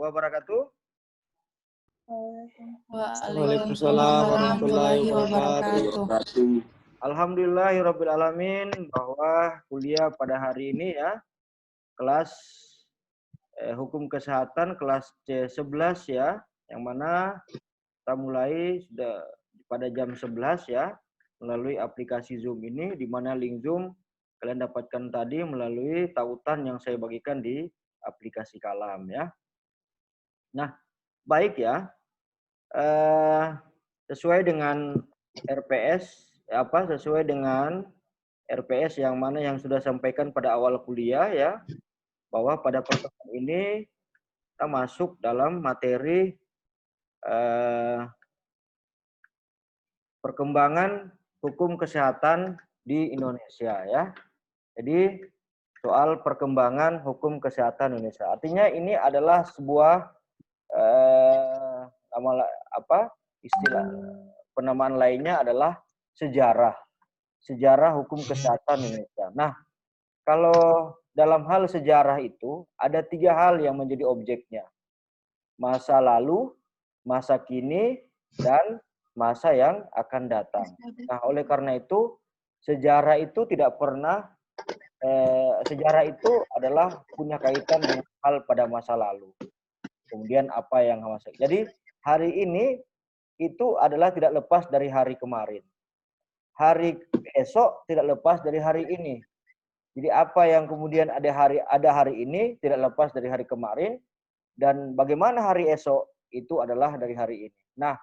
wabarakatuh. Waalaikumsalam warahmatullahi wabarakatuh. Alhamdulillahirrabbilalamin bahwa kuliah pada hari ini ya, kelas Hukum Kesehatan kelas C11 ya, yang mana kita mulai sudah pada jam 11 ya, melalui aplikasi Zoom ini, di mana link Zoom kalian dapatkan tadi melalui tautan yang saya bagikan di aplikasi Kalam ya. Nah, baik ya, sesuai dengan sesuai dengan RPS yang mana yang sudah sampaikan pada awal kuliah ya, bahwa pada pertemuan ini kita masuk dalam materi perkembangan hukum kesehatan di Indonesia ya. Jadi soal perkembangan hukum kesehatan Indonesia. Artinya ini adalah sebuah istilah penamaan lainnya adalah sejarah hukum kesehatan Indonesia. Nah, kalau dalam hal sejarah itu ada 3 hal yang menjadi objeknya. Masa lalu, masa kini, dan masa yang akan datang. Nah, oleh karena itu sejarah itu tidak pernah sejarah itu adalah punya kaitan dengan hal pada masa lalu. Kemudian apa yang masa. Jadi hari ini itu adalah tidak lepas dari hari kemarin. Hari esok tidak lepas dari hari ini. Jadi apa yang kemudian ada hari ini tidak lepas dari hari kemarin, dan bagaimana hari esok itu adalah dari hari ini. Nah,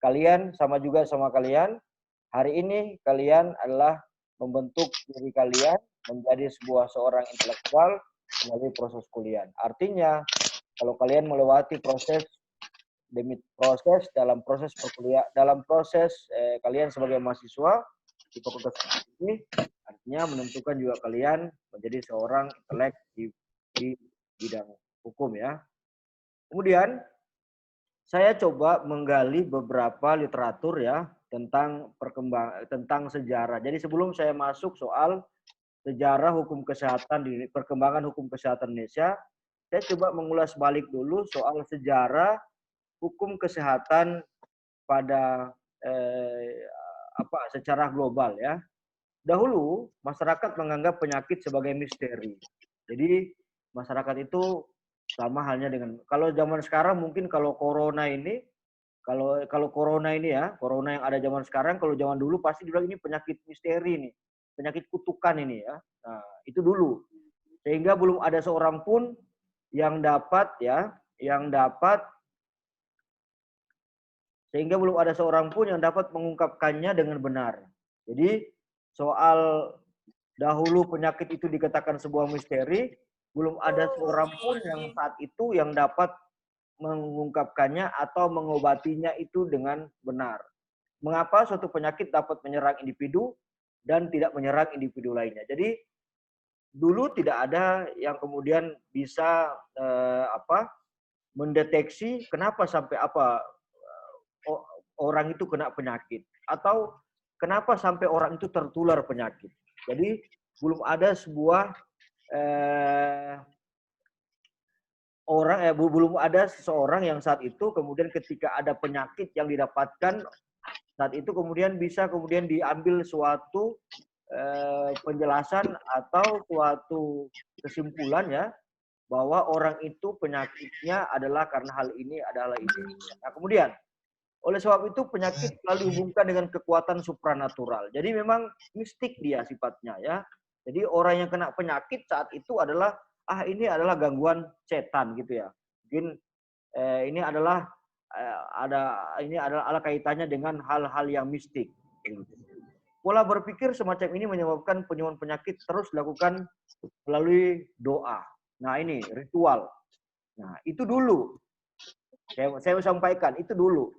kalian sama juga sama kalian, hari ini kalian adalah membentuk diri kalian menjadi seorang intelektual melalui proses kuliah. Artinya, kalau kalian melewati proses demi proses dalam proses perkuliahan, dalam proses kalian sebagai mahasiswa di fakultas ini, artinya menentukan juga kalian menjadi seorang intelek di bidang hukum ya. Kemudian saya coba menggali beberapa literatur ya tentang sejarah. Jadi sebelum saya masuk soal sejarah hukum kesehatan di perkembangan hukum kesehatan Indonesia, saya coba mengulas balik dulu soal sejarah hukum kesehatan pada secara global ya. Dahulu masyarakat menganggap penyakit sebagai misteri. Jadi masyarakat itu sama halnya dengan kalau zaman sekarang mungkin kalau corona ini corona yang ada zaman sekarang, kalau zaman dulu pasti bilang ini penyakit misteri nih, penyakit kutukan ini ya. Nah, itu dulu. Sehingga belum ada seorang pun yang dapat mengungkapkannya dengan benar. Jadi soal dahulu penyakit itu dikatakan sebuah misteri, belum ada seorang pun yang saat itu yang dapat mengungkapkannya atau mengobatinya itu dengan benar. Mengapa suatu penyakit dapat menyerang individu dan tidak menyerang individu lainnya. Jadi dulu tidak ada yang kemudian bisa mendeteksi kenapa sampai orang itu kena penyakit atau kenapa sampai orang itu tertular penyakit. Jadi belum ada sebuah belum ada seseorang yang saat itu kemudian ketika ada penyakit yang didapatkan saat itu kemudian bisa kemudian diambil suatu penjelasan atau suatu kesimpulan ya bahwa orang itu penyakitnya adalah karena hal ini adalah ini. Nah, kemudian oleh sebab itu penyakit selalu dihubungkan dengan kekuatan supranatural. Jadi memang mistik dia sifatnya ya. Jadi orang yang kena penyakit saat itu adalah ini adalah gangguan setan gitu ya. Mungkin ini adalah ada kaitannya dengan hal-hal yang mistik. Pola berpikir semacam ini menyebabkan penyembuhan penyakit terus dilakukan melalui doa. Nah, ini ritual. Nah, itu dulu. Saya sampaikan itu dulu.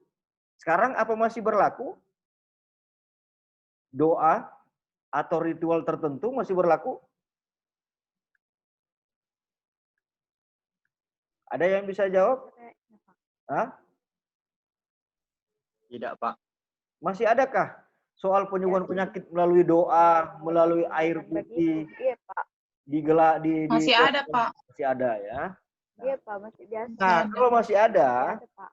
Sekarang apa masih berlaku? Doa atau ritual tertentu masih berlaku? Ada yang bisa jawab? Hah? Tidak, Pak. Masih adakah soal penyembuhan penyakit melalui doa, melalui air putih? Iya, Pak. Masih ada, Pak. Masih ada ya. Iya Pak, masih biasa. Nah, kalau masih ada, Ada Pak.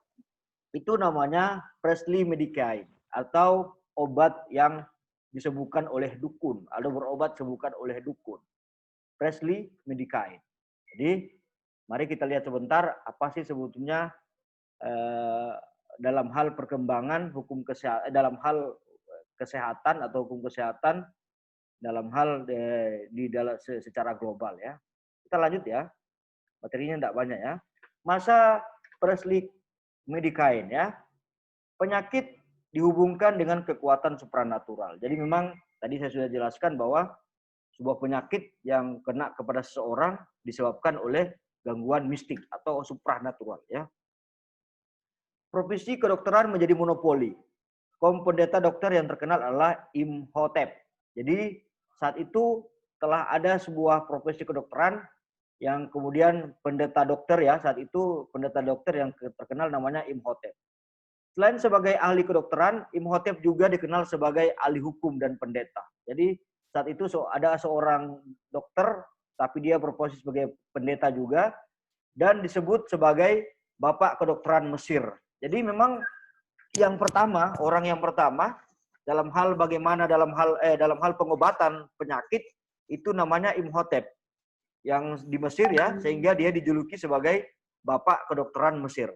itu namanya Presley Medicaid atau obat yang disembuhkan oleh dukun atau berobat sembuhkan oleh dukun. Presley Medicaid. Jadi, mari kita lihat sebentar apa sih sebetulnya dalam hal perkembangan hukum kesehatan, dalam hal kesehatan atau hukum kesehatan dalam hal secara global ya. Kita lanjut ya. Materinya tidak banyak ya. Masa Presley Medicaid ya. Penyakit dihubungkan dengan kekuatan supranatural. Jadi memang tadi saya sudah jelaskan bahwa sebuah penyakit yang kena kepada seseorang disebabkan oleh gangguan mistik atau supranatural ya. Profesi kedokteran menjadi monopoli. Kaum pendeta dokter yang terkenal adalah Imhotep. Jadi saat itu telah ada sebuah profesi kedokteran yang kemudian pendeta dokter ya, saat itu pendeta dokter yang terkenal namanya Imhotep. Selain sebagai ahli kedokteran, Imhotep juga dikenal sebagai ahli hukum dan pendeta. Jadi saat itu ada seorang dokter, tapi dia berposisi sebagai pendeta juga, dan disebut sebagai bapak kedokteran Mesir. Jadi memang yang pertama, orang yang pertama dalam hal bagaimana dalam hal pengobatan penyakit itu namanya Imhotep yang di Mesir ya, sehingga dia dijuluki sebagai bapak kedokteran Mesir.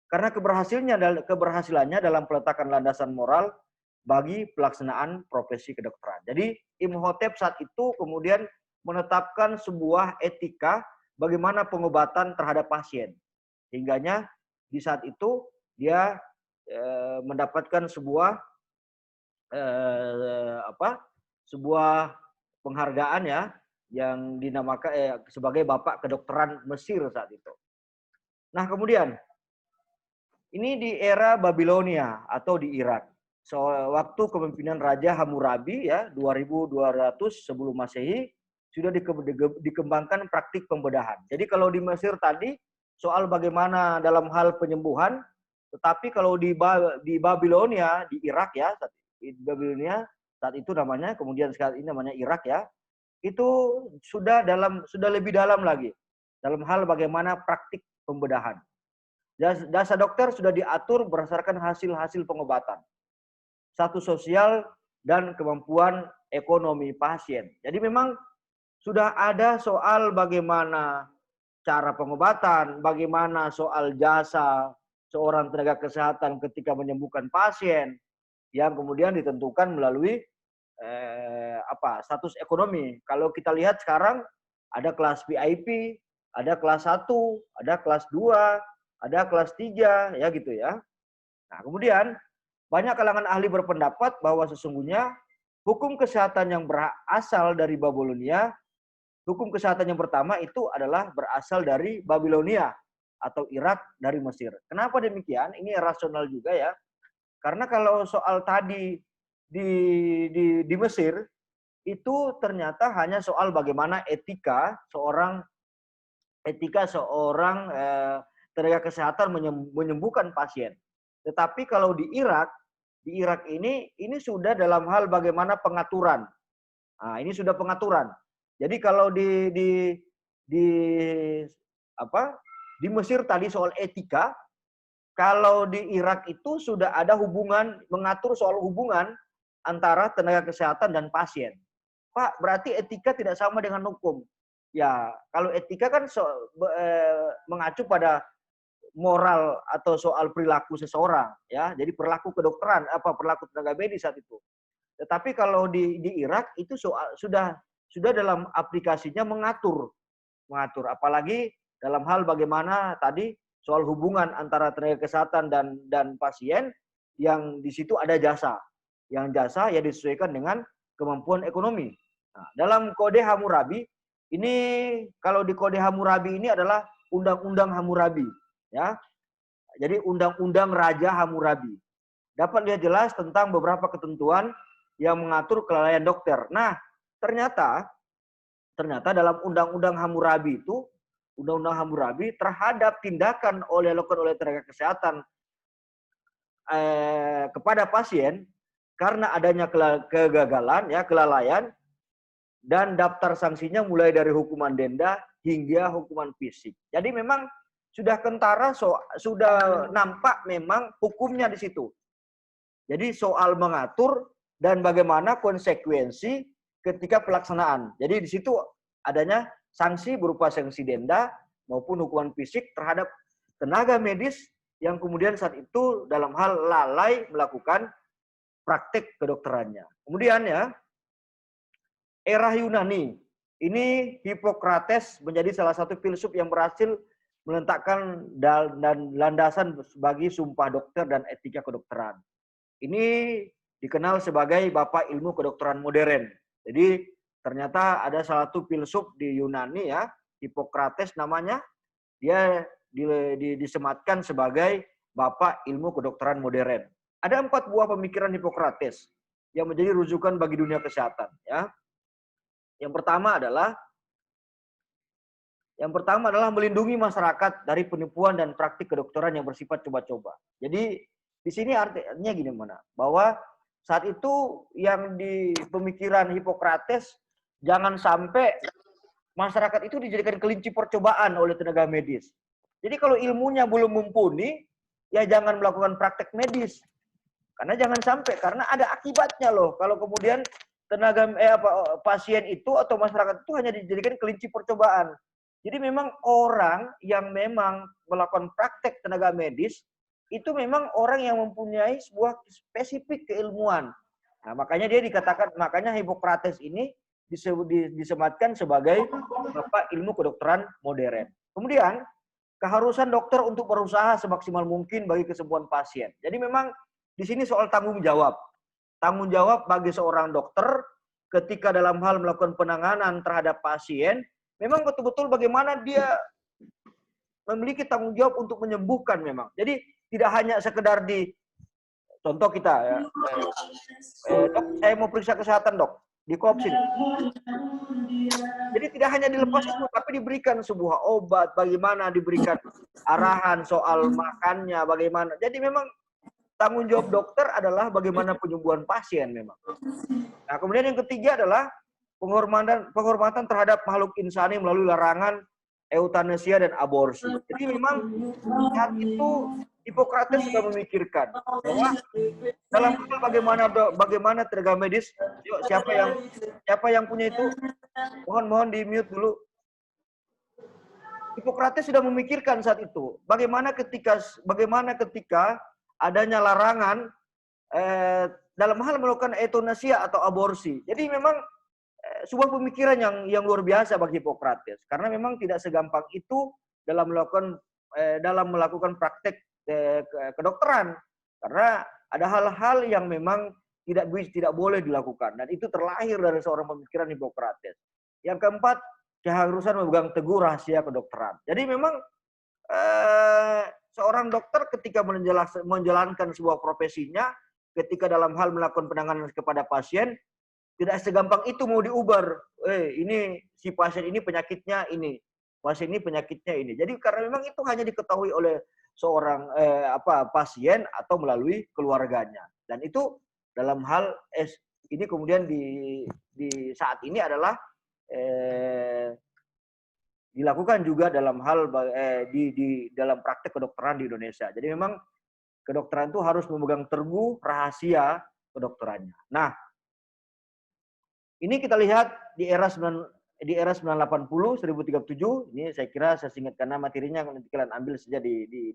Karena keberhasilannya dalam peletakan landasan moral bagi pelaksanaan profesi kedokteran. Jadi Imhotep saat itu kemudian menetapkan sebuah etika bagaimana pengobatan terhadap pasien. Hingganya di saat itu dia mendapatkan sebuah penghargaan ya yang dinamakan sebagai bapak kedokteran Mesir saat itu. Nah, kemudian ini di era Babilonia atau di Irak. Waktu kepemimpinan Raja Hammurabi ya 2200 sebelum Masehi sudah dikembangkan praktik pembedahan. Jadi kalau di Mesir tadi soal bagaimana dalam hal penyembuhan, tetapi kalau di Babilonia di Irak ya, di Babilonia saat itu namanya, kemudian sekarang ini namanya Irak ya, itu sudah lebih dalam lagi dalam hal bagaimana praktik pembedahan. Jasa dokter sudah diatur berdasarkan hasil-hasil pengobatan, status sosial dan kemampuan ekonomi pasien. Jadi memang sudah ada soal bagaimana cara pengobatan, bagaimana soal jasa seorang tenaga kesehatan ketika menyembuhkan pasien yang kemudian ditentukan melalui status ekonomi. Kalau kita lihat sekarang ada kelas VIP, ada kelas 1, ada kelas 2, ada kelas 3 ya gitu ya. Nah, kemudian banyak kalangan ahli berpendapat bahwa sesungguhnya hukum kesehatan yang berasal dari Babilonia, hukum kesehatan yang pertama itu adalah berasal dari Babilonia atau Irak dari Mesir. Kenapa demikian? Ini rasional juga ya. Karena kalau soal tadi di Mesir itu ternyata hanya soal bagaimana etika seorang tenaga kesehatan menyembuhkan pasien. Tetapi kalau di Irak ini sudah dalam hal bagaimana pengaturan. Nah, ini sudah pengaturan. Jadi kalau di Mesir tadi soal etika, kalau di Irak itu sudah ada hubungan, mengatur soal hubungan antara tenaga kesehatan dan pasien. Pak, berarti etika tidak sama dengan hukum. Ya, kalau etika kan mengacu pada moral atau soal perilaku seseorang, ya. Jadi perilaku kedokteran, perilaku tenaga medis saat itu. Tetapi kalau di Irak itu sudah dalam aplikasinya mengatur, apalagi dalam hal bagaimana tadi soal hubungan antara tenaga kesehatan dan pasien yang di situ ada jasa. Yang jasa ya disesuaikan dengan kemampuan ekonomi. Nah, dalam Kode Hammurabi ini, kalau di Kode Hammurabi ini adalah Undang-Undang Hammurabi, ya. Jadi Undang-Undang Raja Hammurabi. Dapat lihat jelas tentang beberapa ketentuan yang mengatur kelalaian dokter. Nah, ternyata dalam Undang-Undang Hammurabi itu, Undang-Undang Hammurabi terhadap tindakan dilakukan oleh tenaga kesehatan kepada pasien karena adanya kegagalan, ya, kelalaian, dan daftar sanksinya mulai dari hukuman denda hingga hukuman fisik. Jadi memang sudah kentara, sudah nampak memang hukumnya di situ. Jadi soal mengatur dan bagaimana konsekuensi ketika pelaksanaan. Jadi di situ adanya sanksi berupa sanksi denda maupun hukuman fisik terhadap tenaga medis yang kemudian saat itu dalam hal lalai melakukan praktek kedokterannya. Kemudian ya, era Yunani. Ini Hippocrates menjadi salah satu filsuf yang berhasil meletakkan dan landasan bagi sumpah dokter dan etika kedokteran. Ini dikenal sebagai bapak ilmu kedokteran modern. Jadi ternyata ada salah satu filsuf di Yunani ya, Hippocrates namanya, dia disematkan sebagai bapak ilmu kedokteran modern. Ada 4 buah pemikiran Hippocrates yang menjadi rujukan bagi dunia kesehatan ya. Yang pertama adalah melindungi masyarakat dari penipuan dan praktik kedokteran yang bersifat coba-coba. Jadi di sini artinya gini mana? Bahwa saat itu yang di pemikiran Hippocrates jangan sampai masyarakat itu dijadikan kelinci percobaan oleh tenaga medis. Jadi kalau ilmunya belum mumpuni, ya jangan melakukan praktek medis. Karena jangan sampai, karena ada akibatnya loh. Kalau kemudian pasien itu atau masyarakat itu hanya dijadikan kelinci percobaan. Jadi memang orang yang memang melakukan praktek tenaga medis itu memang orang yang mempunyai sebuah spesifik keilmuan. Nah, makanya dia dikatakan, makanya Hippocrates ini disematkan sebagai bapak ilmu kedokteran modern. Kemudian keharusan dokter untuk berusaha semaksimal mungkin bagi kesembuhan pasien. Jadi memang di sini soal tanggung jawab. Tanggung jawab bagi seorang dokter ketika dalam hal melakukan penanganan terhadap pasien, memang betul-betul bagaimana dia memiliki tanggung jawab untuk menyembuhkan memang. Jadi tidak hanya sekedar contoh kita ya, dok saya mau periksa kesehatan dok, di koopsin. Jadi tidak hanya dilepas itu, tapi diberikan sebuah obat, bagaimana diberikan arahan soal makannya, bagaimana. Jadi memang tanggung jawab dokter adalah bagaimana penyembuhan pasien memang. Nah, kemudian yang ketiga adalah penghormatan terhadap makhluk insani melalui larangan eutanesia dan aborsi. Jadi memang saat itu Hippocrates sudah memikirkan bahwa dalam hal bagaimana tenaga medis, yuk, siapa yang punya itu? Mohon di mute dulu. Hippocrates sudah memikirkan saat itu bagaimana ketika adanya larangan dalam hal melakukan eutanasia atau aborsi. Jadi memang sebuah pemikiran yang luar biasa bagi Hippocrates, karena memang tidak segampang itu dalam melakukan praktek kedokteran, karena ada hal-hal yang memang tidak boleh dilakukan, dan itu terlahir dari seorang pemikiran Hippocrates. Yang keempat, keharusan memegang teguh rahasia kedokteran. Jadi memang seorang dokter ketika menjalankan sebuah profesinya, ketika dalam hal melakukan penanganan kepada pasien, tidak segampang itu mau diubar. Ini si pasien ini penyakitnya ini, pasien ini penyakitnya ini. Jadi karena memang itu hanya diketahui oleh seorang pasien atau melalui keluarganya. Dan itu dalam hal ini kemudian di saat ini adalah dilakukan juga dalam hal dalam praktek kedokteran di Indonesia. Jadi memang kedokteran itu harus memegang teguh rahasia kedokterannya. Nah, ini kita lihat di era 1980, 1037. Ini saya kira saya singkat karena materinya nanti kalian ambil saja di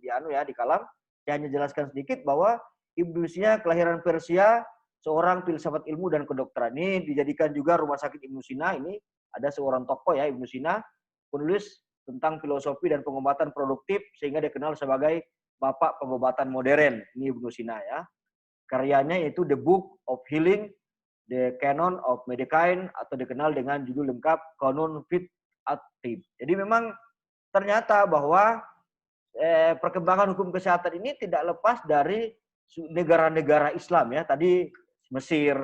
kalam. Saya hanya jelaskan sedikit bahwa Ibnu Sina kelahiran Persia, seorang filsafat ilmu dan kedokteran. Ini dijadikan juga rumah sakit Ibnu Sina. Ini ada seorang tokoh ya, Ibnu Sina, penulis tentang filosofi dan pengobatan produktif sehingga dikenal sebagai bapak pengobatan modern. Ini Ibnu Sina ya. Karyanya yaitu The Book of Healing, The Canon of Medicine, atau dikenal dengan judul lengkap Kanun Fit Atib. Jadi memang ternyata bahwa perkembangan hukum kesehatan ini tidak lepas dari negara-negara Islam ya. Tadi Mesir,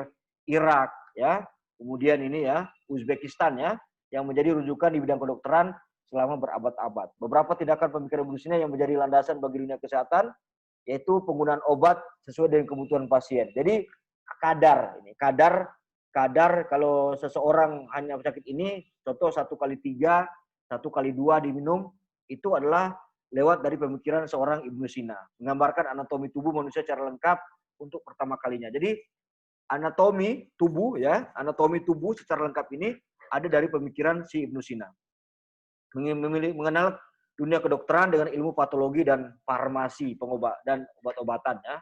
Irak ya, kemudian ini ya Uzbekistan ya, yang menjadi rujukan di bidang kedokteran selama berabad-abad. Beberapa tindakan pemikiran Ibnu Sina yang menjadi landasan bagi dunia kesehatan yaitu penggunaan obat sesuai dengan kebutuhan pasien. Jadi kadar kalau seseorang hanya sakit ini, contoh 1 kali 3 1x2 diminum, itu adalah lewat dari pemikiran seorang Ibnu Sina. Menggambarkan anatomi tubuh manusia secara lengkap untuk pertama kalinya. Jadi anatomi tubuh ya, anatomi tubuh secara lengkap ini ada dari pemikiran si Ibnu Sina. Mengenal dunia kedokteran dengan ilmu patologi dan farmasi, pengobat dan obat-obatan ya.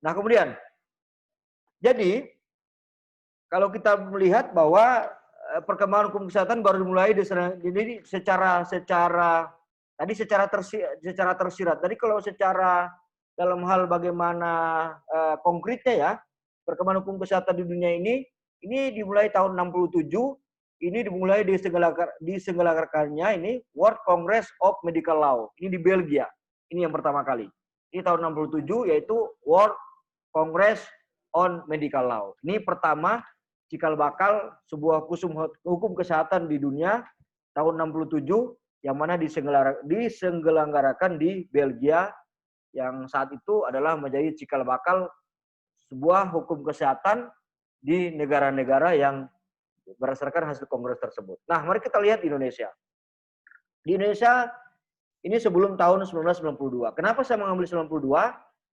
Nah, kemudian jadi kalau kita melihat bahwa perkembangan hukum kesehatan baru dimulai ini secara tersirat. Jadi kalau secara dalam hal bagaimana konkretnya ya, perkembangan hukum kesehatan di dunia ini dimulai tahun 67, ini dimulai diselenggarakannya ini World Congress of Medical Law. Ini di Belgia. Ini yang pertama kali. Ini tahun 67 yaitu World Congress on Medical Law. Ini pertama cikal bakal sebuah hukum kesehatan di dunia tahun 67 yang mana diselenggarakan di Belgia, yang saat itu adalah menjadi cikal bakal sebuah hukum kesehatan di negara-negara yang berdasarkan hasil kongres tersebut. Nah, mari kita lihat di Indonesia. Di Indonesia ini sebelum tahun 1992. Kenapa saya mengambil 92?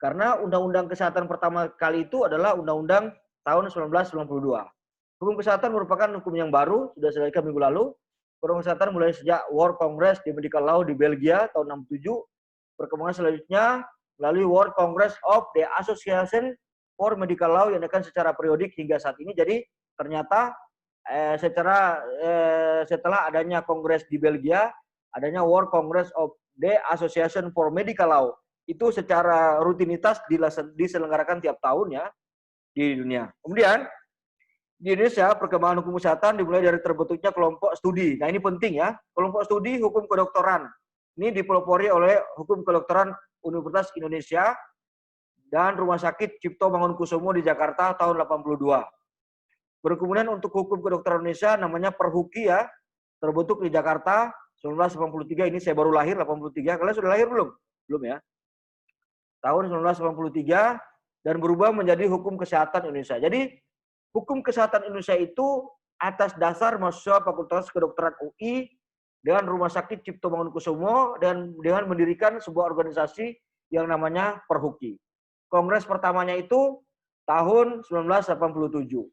Karena undang-undang kesehatan pertama kali itu adalah undang-undang tahun 1992. Hukum kesehatan merupakan hukum yang baru, sudah selesai minggu lalu. Hukum kesehatan mulai sejak World Congress di Medical Law di Belgia tahun 67. Perkembangan selanjutnya melalui World Congress of the Association for Medical Law yang akan secara periodik hingga saat ini. Jadi ternyata setelah adanya kongres di Belgia, adanya World Congress of the Association for Medical Law, itu secara rutinitas diselenggarakan tiap tahun ya di dunia. Kemudian di Indonesia perkembangan hukum kesehatan dimulai dari terbentuknya kelompok studi. Nah, ini penting ya. Kelompok studi hukum kedokteran. Ini dipelopori oleh Hukum Kedokteran Universitas Indonesia dan Rumah Sakit Cipto Mangunkusumo di Jakarta tahun 82. Kemudian untuk Hukum Kedokteran Indonesia namanya Perhuki ya, terbentuk di Jakarta 1983. Ini saya baru lahir 83. Kalian sudah lahir belum? Belum ya. Tahun 1983 dan berubah menjadi Hukum Kesehatan Indonesia. Jadi Hukum Kesehatan Indonesia itu atas dasar mahasiswa Fakultas Kedokteran UI dengan Rumah Sakit Cipto Mangunkusumo dan dengan mendirikan sebuah organisasi yang namanya Perhuki. Kongres pertamanya itu tahun 1987.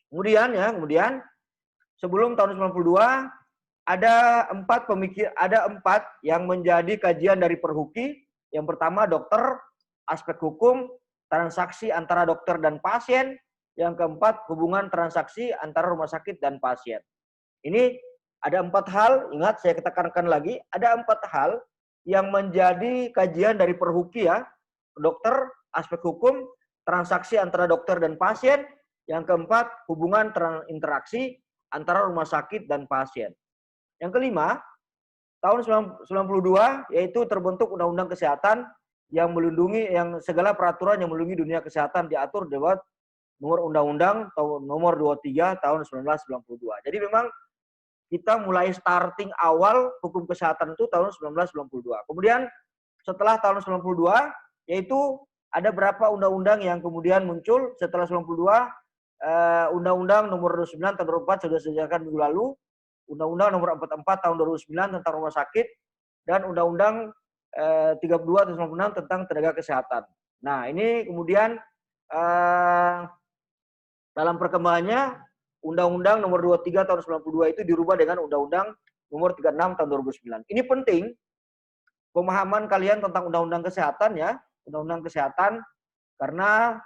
Kemudian sebelum tahun 92 ada empat yang menjadi kajian dari Perhuki. Yang pertama dokter, aspek hukum, transaksi antara dokter dan pasien. Yang keempat hubungan transaksi antara rumah sakit dan pasien. Ini ada 4 hal, ingat saya tekankan lagi, ada 4 hal yang menjadi kajian dari Perhuki ya. Dokter, aspek hukum, transaksi antara dokter dan pasien. Yang keempat, hubungan interaksi antara rumah sakit dan pasien. Yang kelima, tahun 92 yaitu terbentuk Undang-Undang Kesehatan yang melindungi segala peraturan yang melindungi dunia kesehatan diatur lewat nomor Undang-Undang nomor 23 tahun 1992. Jadi memang kita mulai starting awal hukum kesehatan itu tahun 1992. Kemudian setelah tahun 92 yaitu ada berapa undang-undang yang kemudian muncul setelah 92. Undang-Undang nomor 29 tahun 2004 sudah disediakan minggu lalu, Undang-Undang nomor 44 tahun 2009 tentang rumah sakit, dan Undang-Undang 32 tahun 1996 tentang tenaga kesehatan. Nah, ini kemudian dalam perkembangannya Undang-Undang nomor 23 tahun 92 itu dirubah dengan Undang-Undang nomor 36 tahun 2009. Ini penting pemahaman kalian tentang Undang-Undang Kesehatan ya, Undang-Undang Kesehatan, karena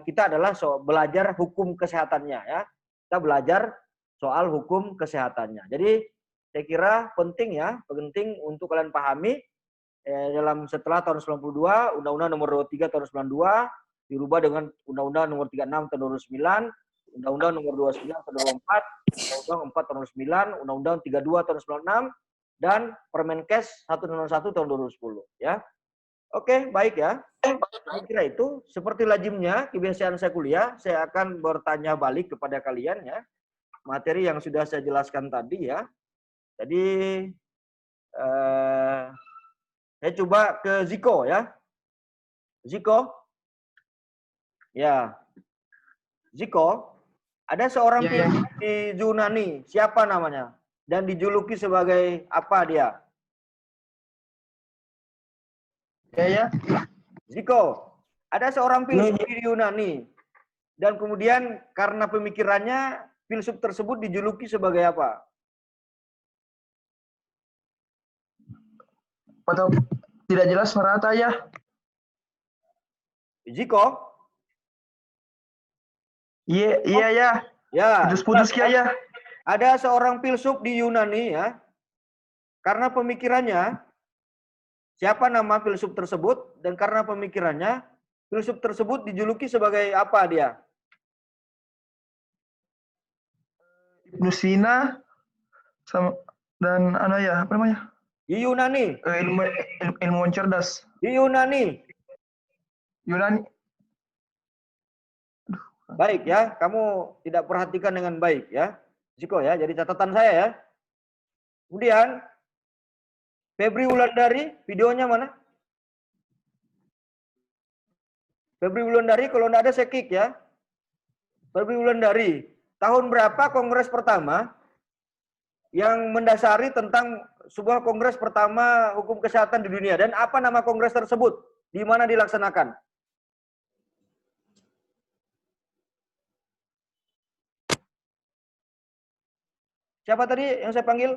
kita adalah belajar hukum kesehatannya ya. Kita belajar soal hukum kesehatannya. Jadi saya kira penting untuk kalian pahami dalam setelah tahun 92 Undang-Undang nomor 23 tahun 92 dirubah dengan Undang-Undang nomor 36 tahun 2009, Undang-Undang nomor 29 tahun 2004, Undang-Undang 4 tahun 2009, Undang-Undang 32 tahun 96 dan Permenkes 101 tahun 2010 ya. Oke, baik ya. Saya kira itu seperti lazimnya kebiasaan saya kuliah, saya akan bertanya balik kepada kalian ya. Materi yang sudah saya jelaskan tadi ya. Jadi saya coba ke Ziko ya. Ziko. Ya. Ziko, Ada seorang Iya, iya. filsuf di Yunani, siapa namanya? Dan dijuluki sebagai apa dia? Ya, ya. Ziko, ada seorang filsuf di Yunani. Dan kemudian karena pemikirannya, filsuf tersebut dijuluki sebagai apa? Atau tidak jelas merata ya? Ziko? Iya, iya ya. Ya. Putus-putus ya. Ada seorang filsuf di Yunani ya. Karena pemikirannya, siapa nama filsuf tersebut? Dan karena pemikirannya, filsuf tersebut dijuluki sebagai apa dia? Ibnu Sina sama dan apa namanya? Di Yunani. Ilmuwan cerdas. Di Yunani. Yunani. Baik ya, kamu tidak perhatikan dengan baik ya. Ziko ya, jadi catatan saya ya. Kemudian Febri Wulandari, videonya mana? Febri Wulandari, kalau tidak ada saya kick ya. Febri Wulandari, tahun berapa kongres pertama yang mendasari tentang sebuah kongres pertama hukum kesehatan di dunia? Dan apa nama kongres tersebut? Di mana dilaksanakan? Siapa tadi yang saya panggil?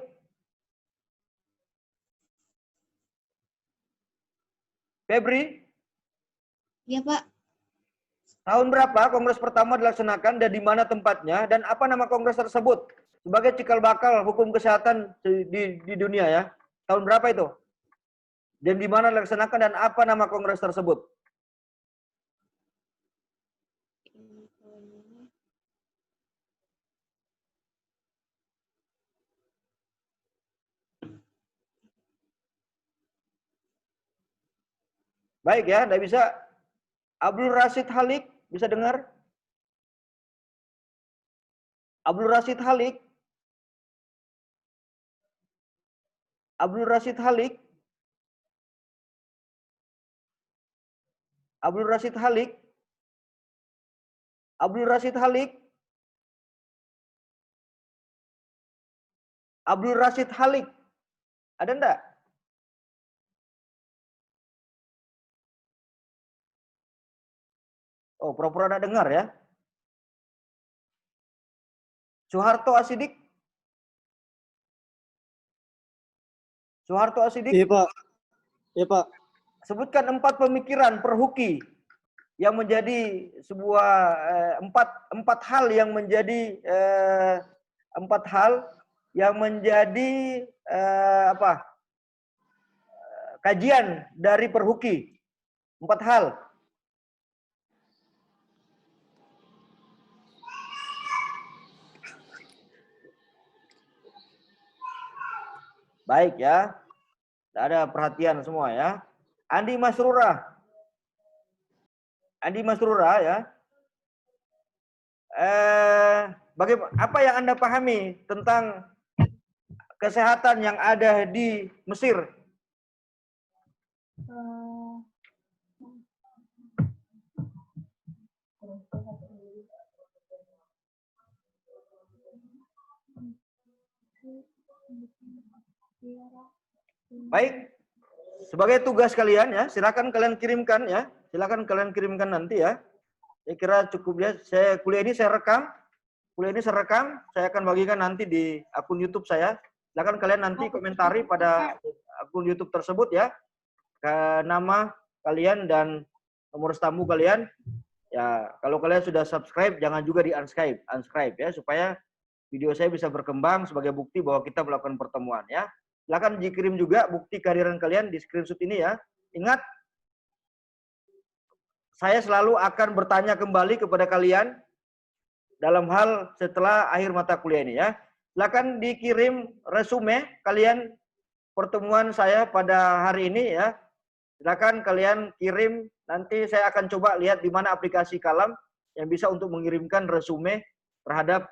Febri? Iya, Pak. Tahun berapa kongres pertama dilaksanakan dan di mana tempatnya? Dan apa nama kongres tersebut? Sebagai cikal bakal hukum kesehatan di dunia ya. Tahun berapa itu? Dan di mana dilaksanakan dan apa nama kongres tersebut? Baik ya, tidak bisa. Abdul Rashid Halik, bisa dengar? Abdul Rashid Halik? Abdul Rashid Halik? Abdul Rashid Halik? Abdul Rashid Halik? Abdul Rashid Halik? Ada enggak? Oh, pura-pura enggak dengar ya. Soeharto Asidik? Soeharto Asidik? Iya, Pak. Iya, Pak. Sebutkan 4 pemikiran perhuki yang menjadi sebuah empat hal yang menjadi kajian dari perhuki. 4 hal. Baik ya. Tidak ada perhatian semua ya. Andi Masrura. Andi Masrura ya. Apa yang Anda pahami tentang kesehatan yang ada di Mesir? Baik, sebagai tugas kalian ya, silakan kalian kirimkan ya, silakan kalian kirimkan nanti ya. Saya kira cukup ya. Kuliah ini saya rekam, saya akan bagikan nanti di akun YouTube saya. Silakan kalian nanti komentari pada akun YouTube tersebut ya, nama kalian dan nomor tamu kalian. Ya, kalau kalian sudah subscribe, jangan juga di unsubscribe ya, supaya video saya bisa berkembang sebagai bukti bahwa kita melakukan pertemuan ya. Silakan dikirim juga bukti kehadiran kalian di screenshot ini ya. Ingat, saya selalu akan bertanya kembali kepada kalian dalam hal setelah akhir mata kuliah ini ya. Silakan dikirim resume kalian pertemuan saya pada hari ini ya. Silakan kalian kirim, nanti saya akan coba lihat di mana aplikasi Kalam yang bisa untuk mengirimkan resume terhadap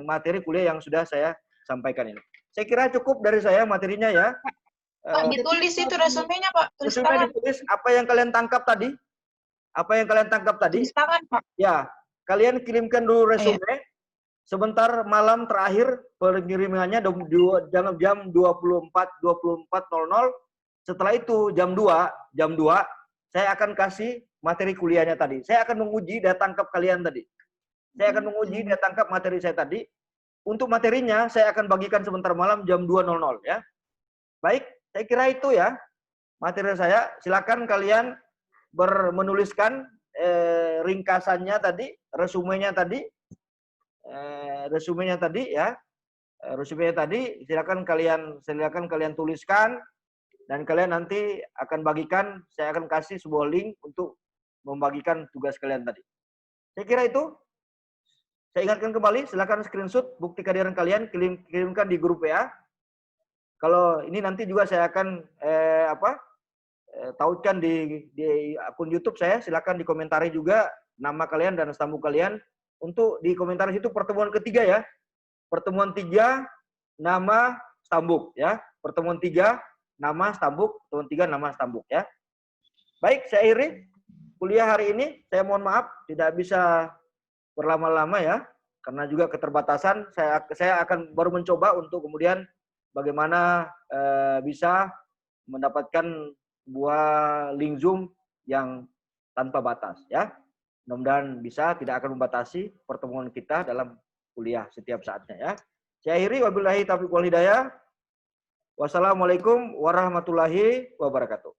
materi kuliah yang sudah saya sampaikan ini. Saya kira cukup dari saya materinya ya. Pak, ditulis itu resumenya, Pak. Tulis tangan. Ditulis apa yang kalian tangkap tadi. Apa yang kalian tangkap tadi? Tulis tangan, Pak. Ya, kalian kirimkan dulu resume. sebentar malam terakhir pengirimannya jam 24.00. Setelah itu jam 2 saya akan kasih materi kuliahnya tadi. Saya akan menguji daya tangkap kalian tadi. Saya akan menguji daya tangkap materi saya tadi. Untuk materinya saya akan bagikan sebentar malam jam 2.00 ya. Baik, saya kira itu ya materi saya. Silakan kalian menuliskan ringkasannya tadi, resumenya tadi ya. Resumenya tadi silakan kalian tuliskan dan kalian nanti akan bagikan, saya akan kasih sebuah link untuk membagikan tugas kalian tadi. Saya kira itu. Saya ingatkan kembali, silakan screenshot bukti kehadiran kalian, kirimkan di grup WA. Kalau ini nanti juga saya akan tautkan di akun YouTube saya, silakan dikomentari juga nama kalian dan stambuk kalian. Untuk di komentar situ pertemuan ketiga ya. Pertemuan 3 nama stambuk ya. Pertemuan 3 nama stambuk, pertemuan 3 nama stambuk ya. Baik, saya akhiri kuliah hari ini. Saya mohon maaf tidak bisa berlama-lama ya, karena juga keterbatasan. Saya akan baru mencoba untuk kemudian bagaimana bisa mendapatkan sebuah link Zoom yang tanpa batas ya. Mudah-mudahan bisa, tidak akan membatasi pertemuan kita dalam kuliah setiap saatnya ya. Saya akhiri, wabillahi taufiq wal hidayah. Wassalamualaikum warahmatullahi wabarakatuh.